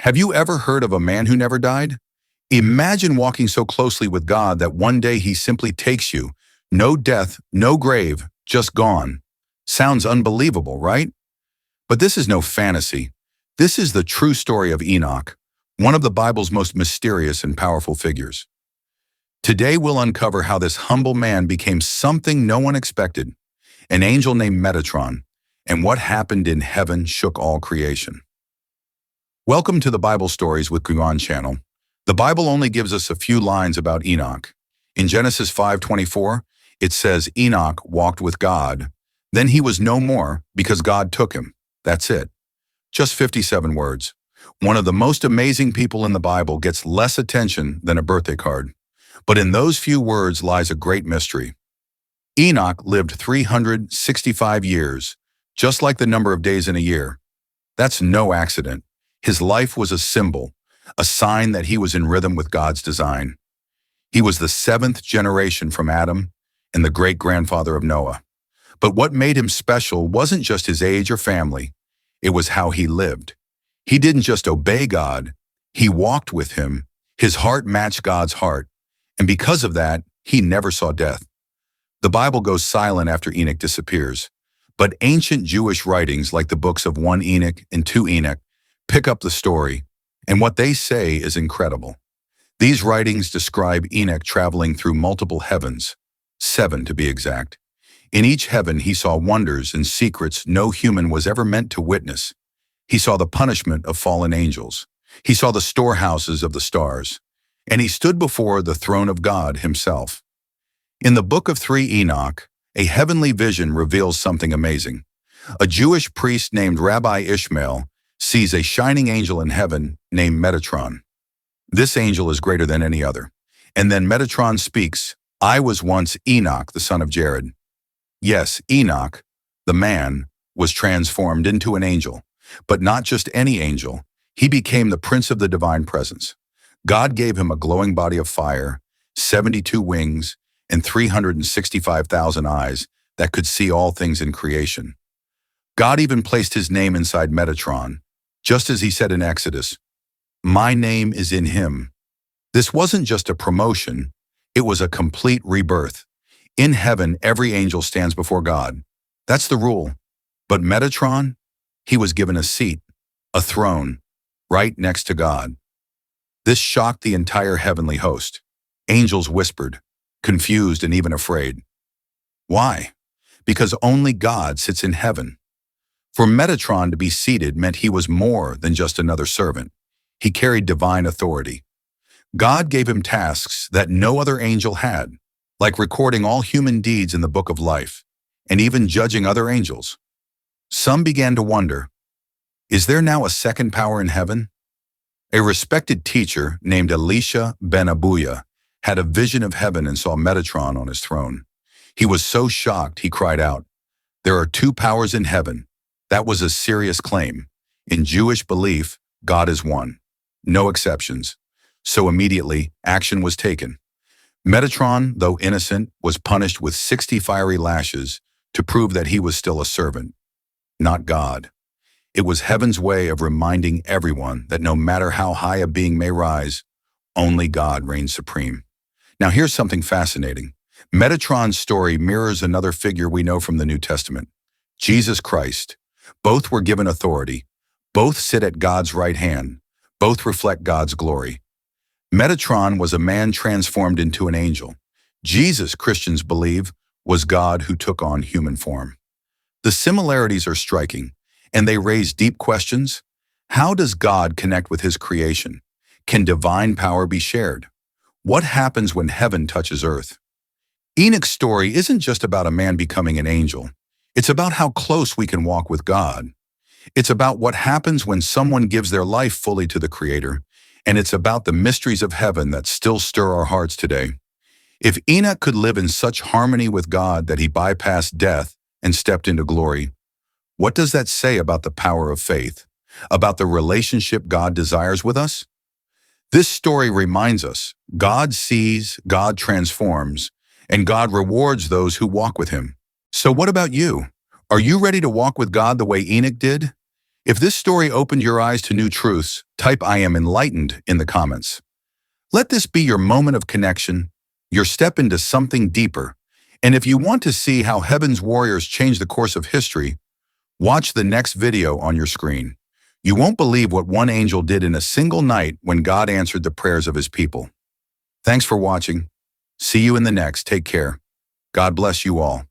Have you ever heard of a man who never died? Imagine walking so closely with God that one day he simply takes you. No death, no grave, just gone. Sounds unbelievable, right? But this is no fantasy. This is the true story of Enoch, one of the Bible's most mysterious and powerful figures. Today we'll uncover how this humble man became something no one expected, an angel named Metatron, and what happened in heaven shook all creation. Welcome to the Bible Stories with Gian channel. The Bible only gives us a few lines about Enoch. In Genesis 5:24, it says Enoch walked with God. Then he was no more because God took him. That's it. Just 57 words. One of the most amazing people in the Bible gets less attention than a birthday card. But in those few words lies a great mystery. Enoch lived 365 years, just like the number of days in a year. That's no accident. His life was a symbol, a sign that he was in rhythm with God's design. He was the seventh generation from Adam and the great-grandfather of Noah. But what made him special wasn't just his age or family, it was how he lived. He didn't just obey God, he walked with him. His heart matched God's heart, and because of that, he never saw death. The Bible goes silent after Enoch disappears, but ancient Jewish writings like the books of 1 Enoch and 2 Enoch pick up the story, and what they say is incredible. These writings describe Enoch traveling through multiple heavens, 7 to be exact. In each heaven he saw wonders and secrets no human was ever meant to witness. He saw the punishment of fallen angels. He saw the storehouses of the stars. And he stood before the throne of God himself. In the book of 3 Enoch, a heavenly vision reveals something amazing. A Jewish priest named Rabbi Ishmael sees a shining angel in heaven named Metatron. This angel is greater than any other. And then Metatron speaks, "I was once Enoch, the son of Jared." Yes, Enoch, the man, was transformed into an angel, but not just any angel. He became the prince of the divine presence. God gave him a glowing body of fire, 72 wings, and 365,000 eyes that could see all things in creation. God even placed his name inside Metatron, just as he said in Exodus, "My name is in him." This wasn't just a promotion, it was a complete rebirth. In heaven, every angel stands before God. That's the rule. But Metatron, he was given a seat, a throne, right next to God. This shocked the entire heavenly host. Angels whispered, confused and even afraid. Why? Because only God sits in heaven. For Metatron to be seated meant he was more than just another servant. He carried divine authority. God gave him tasks that no other angel had, like recording all human deeds in the book of life, and even judging other angels. Some began to wonder, is there now a second power in heaven? A respected teacher named Elisha ben Abuya had a vision of heaven and saw Metatron on his throne. He was so shocked he cried out, "There are 2 powers in heaven." That was a serious claim. In Jewish belief, God is one. No exceptions. So immediately, action was taken. Metatron, though innocent, was punished with 60 fiery lashes to prove that he was still a servant, not God. It was heaven's way of reminding everyone that no matter how high a being may rise, only God reigns supreme. Now here's something fascinating. Metatron's story mirrors another figure we know from the New Testament, Jesus Christ. Both were given authority. Both sit at God's right hand. Both reflect God's glory. Metatron was a man transformed into an angel. Jesus, Christians believe, was God who took on human form. The similarities are striking, and they raise deep questions. How does God connect with his creation? Can divine power be shared? What happens when heaven touches earth? Enoch's story isn't just about a man becoming an angel. It's about how close we can walk with God. It's about what happens when someone gives their life fully to the Creator, and it's about the mysteries of heaven that still stir our hearts today. If Enoch could live in such harmony with God that he bypassed death and stepped into glory, what does that say about the power of faith, about the relationship God desires with us? This story reminds us God sees, God transforms, and God rewards those who walk with him. So what about you? Are you ready to walk with God the way Enoch did? If this story opened your eyes to new truths, type "I am enlightened" in the comments. Let this be your moment of connection, your step into something deeper. And if you want to see how heaven's warriors change the course of history, watch the next video on your screen. You won't believe what one angel did in a single night when God answered the prayers of his people. Thanks for watching. See you in the next. Take care. God bless you all.